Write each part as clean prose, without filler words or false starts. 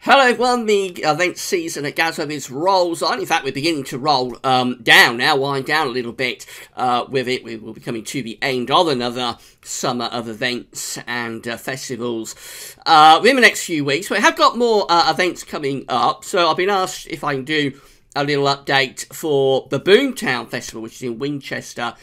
Hello everyone, the event season at Gazovitz rolls on. In fact, we're beginning to roll down now, wind down a little bit with it. We will be coming to the end of another summer of events and festivals within the next few weeks. We have got more events coming up, so I've been asked if I can do a little update for the Boomtown Festival, which is in Winchester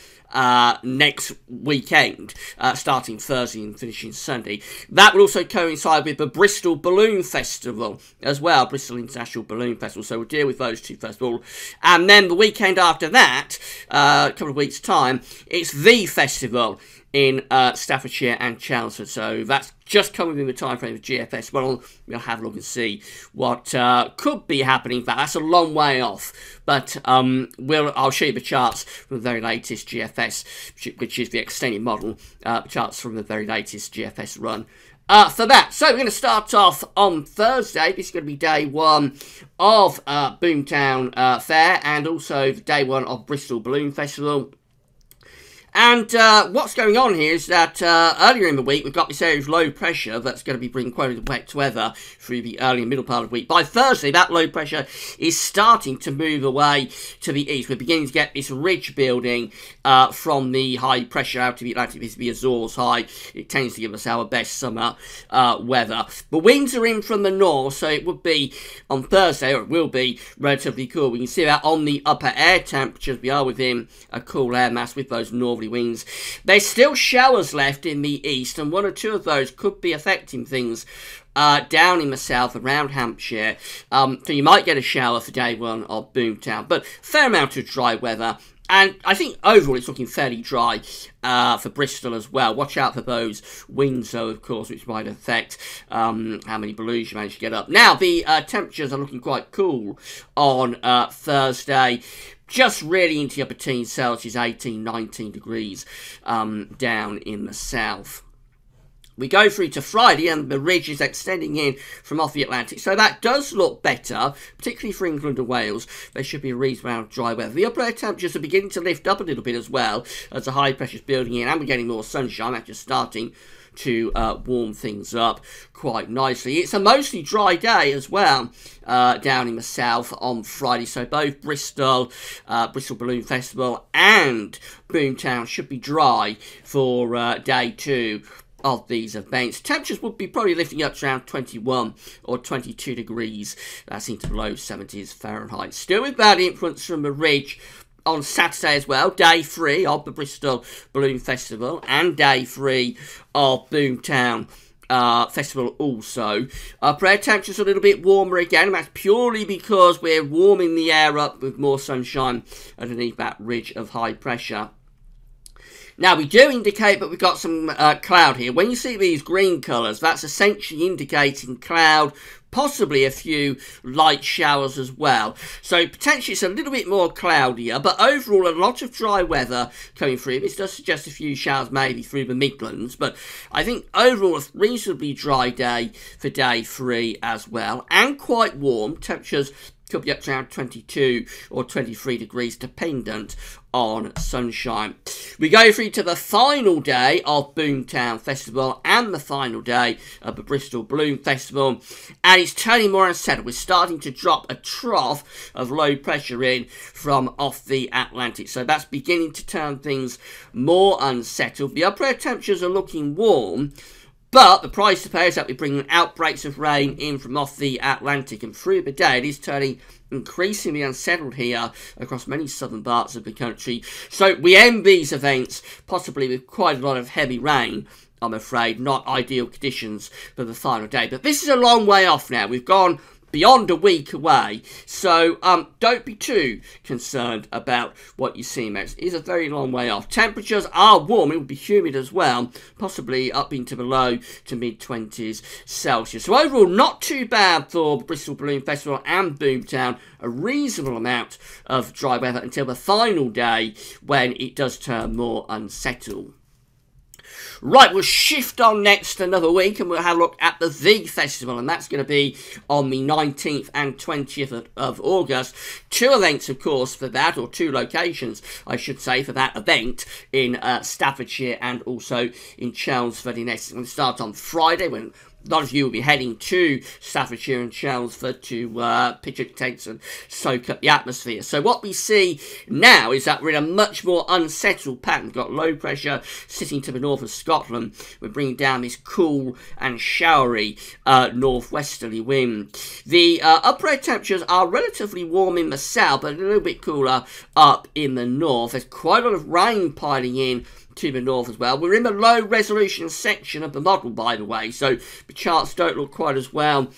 next weekend, starting Thursday and finishing Sunday. That will also coincide with the Bristol Balloon Festival as well, Bristol International Balloon Festival, so we'll deal with those two festivals. And then the weekend after that, a couple of weeks' time, it's the festival in Staffordshire and Chelmsford, so that's just coming within the time frame of GFS. Well, we'll have a look and see what could be happening. In fact, that's a long way off, but I'll show you the charts from the very latest GFS, which is the extended model, charts from the very latest GFS run. For that, so we're going to start off on Thursday. This is going to be day one of Boomtown Fair, and also day one of Bristol Balloon Festival. And what's going on here is that earlier in the week, we've got this area of low pressure that's going to be bringing quite a bit of wet weather through the early and middle part of the week. By Thursday, that low pressure is starting to move away to the east. We're beginning to get this ridge building from the high pressure out to the Atlantic. This is the Azores High. It tends to give us our best summer weather. The winds are in from the north, so it would be on Thursday, or it will be relatively cool. We can see that on the upper air temperatures. We are within a cool air mass with those northerly winds. There's still showers left in the east, and one or two of those could be affecting things down in the south around Hampshire. So you might get a shower for day one of Boomtown, but fair amount of dry weather. And I think overall it's looking fairly dry for Bristol as well. Watch out for those winds, though, of course, which might affect how many balloons you manage to get up. Now, the temperatures are looking quite cool on Thursday. Just really into the upper teens Celsius, 18, 19 degrees down in the south. We go through to Friday, and the ridge is extending in from off the Atlantic, so that does look better, particularly for England and Wales. There should be a reasonable amount of dry weather. The upper air temperatures are beginning to lift up a little bit as well, as the high pressure is building in, and we're getting more sunshine. That's just starting to warm things up quite nicely. It's a mostly dry day as well down in the south on Friday, so both Bristol Balloon Festival and Boomtown should be dry for day two of these events. Temperatures would be probably lifting up to around 21 or 22 degrees. That's into the low 70s Fahrenheit. Still with bad influence from the ridge on Saturday as well, day 3 of the Bristol Balloon Festival and day 3 of Boomtown Festival also. Upper air temperatures a little bit warmer again, and that's purely because we're warming the air up with more sunshine underneath that ridge of high pressure. Now, we do indicate that we've got some cloud here. When you see these green colours, that's essentially indicating cloud, possibly a few light showers as well. So potentially it's a little bit more cloudier, but overall a lot of dry weather coming through. This does suggest a few showers maybe through the Midlands, but I think overall a reasonably dry day for day 3 as well, and quite warm. Temperatures could be up to around 22 or 23 degrees dependent on sunshine. We go through to the final day of Boomtown Festival and the final day of the Bristol Balloon Festival, and it's turning more unsettled. We're starting to drop a trough of low pressure in from off the Atlantic, so that's beginning to turn things more unsettled. The upper air temperatures are looking warm, but the price to pay is that we're bringing outbreaks of rain in from off the Atlantic, and through the day it is turning increasingly unsettled here across many southern parts of the country. So we end these events possibly with quite a lot of heavy rain. I'm afraid not ideal conditions for the final day, but this is a long way off now. We've gone beyond a week away, so don't be too concerned about what you see, Max. It is a very long way off. Temperatures are warm. It will be humid as well, possibly up into the low to mid-20s Celsius. So overall, not too bad for the Bristol Balloon Festival and Boomtown. A reasonable amount of dry weather until the final day, when it does turn more unsettled. Right, we'll shift on next another week, and we'll have a look at the VFestival, and that's going to be on the 19th and 20th of August. 2 events, of course, for that, or 2 locations, I should say, for that event in Staffordshire and also in Chelmsford in Essex. We'll start on Friday when a lot of you will be heading to Staffordshire and Chelmsford to pitch at tents and soak up the atmosphere. So what we see now is that we're in a much more unsettled pattern. We've got low pressure sitting to the north of Scotland. We're bringing down this cool and showery northwesterly wind. The upper air temperatures are relatively warm in the south, but a little bit cooler up in the north. There's quite a lot of rain piling in to the north as well. We're in the low resolution section of the model, by the way, so the charts don't look quite as well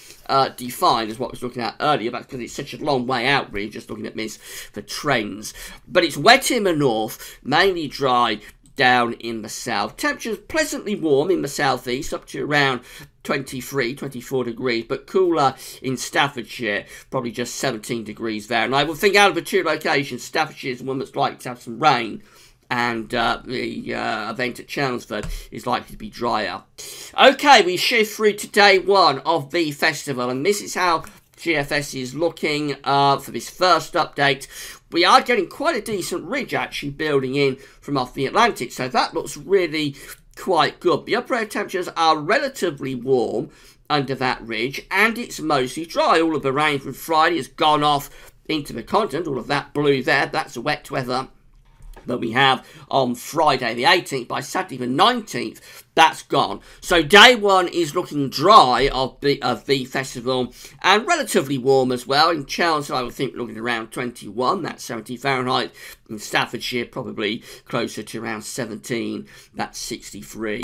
defined as what I was looking at earlier. That's because it's such a long way out, really, just looking at this for trends. But it's wet in the north, mainly dry down in the south. Temperatures pleasantly warm in the southeast, up to around 23, 24 degrees, but cooler in Staffordshire, probably just 17 degrees there. And I would think out of the two locations, Staffordshire is the one that's likely to have some rain, and the event at Chelmsford is likely to be drier. Okay, we shift through to day one of VFestival, and this is how GFS is looking for this first update. We are getting quite a decent ridge actually building in from off the Atlantic, so that looks really quite good. The upper air temperatures are relatively warm under that ridge, and it's mostly dry. All of the rain from Friday has gone off into the continent. All of that blue there, that's the wet weather that we have on Friday the 18th. By Saturday the 19th, that's gone. So day one is looking dry of VFestival, and relatively warm as well. In Chelmsford, I would think looking around 21, that's 70 Fahrenheit. In Staffordshire, probably closer to around 17, that's 63.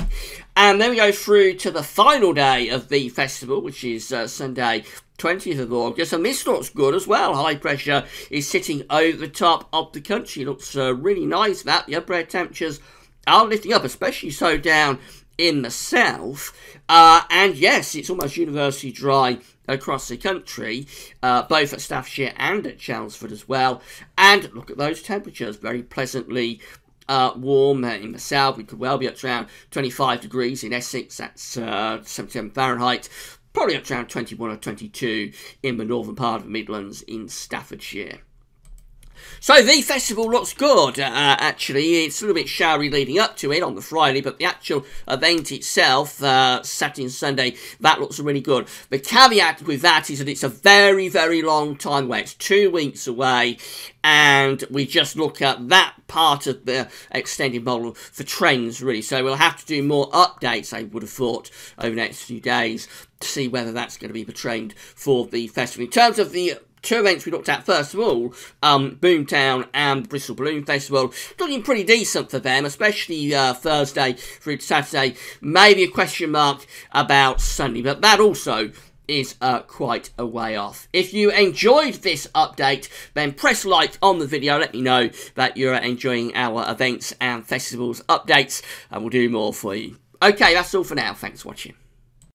And then we go through to the final day of VFestival, which is Sunday 20th of August, and this looks good as well. High pressure is sitting over the top of the country. Looks really nice, that. The upper air temperatures are lifting up, especially so down in the south. And yes, it's almost universally dry across the country, both at Staffordshire and at Chelmsford as well. And look at those temperatures, very pleasantly warm in the south. We could well be up to around 25 degrees in Essex, that's 77 Fahrenheit. Probably up to around 21 or 22 in the northern part of the Midlands in Staffordshire. So VFestival looks good, actually. It's a little bit showery leading up to it on the Friday, but the actual event itself, Saturday and Sunday, that looks really good. The caveat with that is that it's a very, very long time away. It's 2 weeks away, and we just look at that part of the extended model for trends, really. So we'll have to do more updates, I would have thought, over the next few days to see whether that's going to be the trend for VFestival. In terms of the two events we looked at, first of all, Boomtown and Bristol Balloon Festival, looking pretty decent for them, especially Thursday through to Saturday. Maybe a question mark about Sunday, but that also is quite a way off. If you enjoyed this update, then press like on the video. Let me know that you're enjoying our events and festivals updates, and we'll do more for you. Okay, that's all for now. Thanks for watching.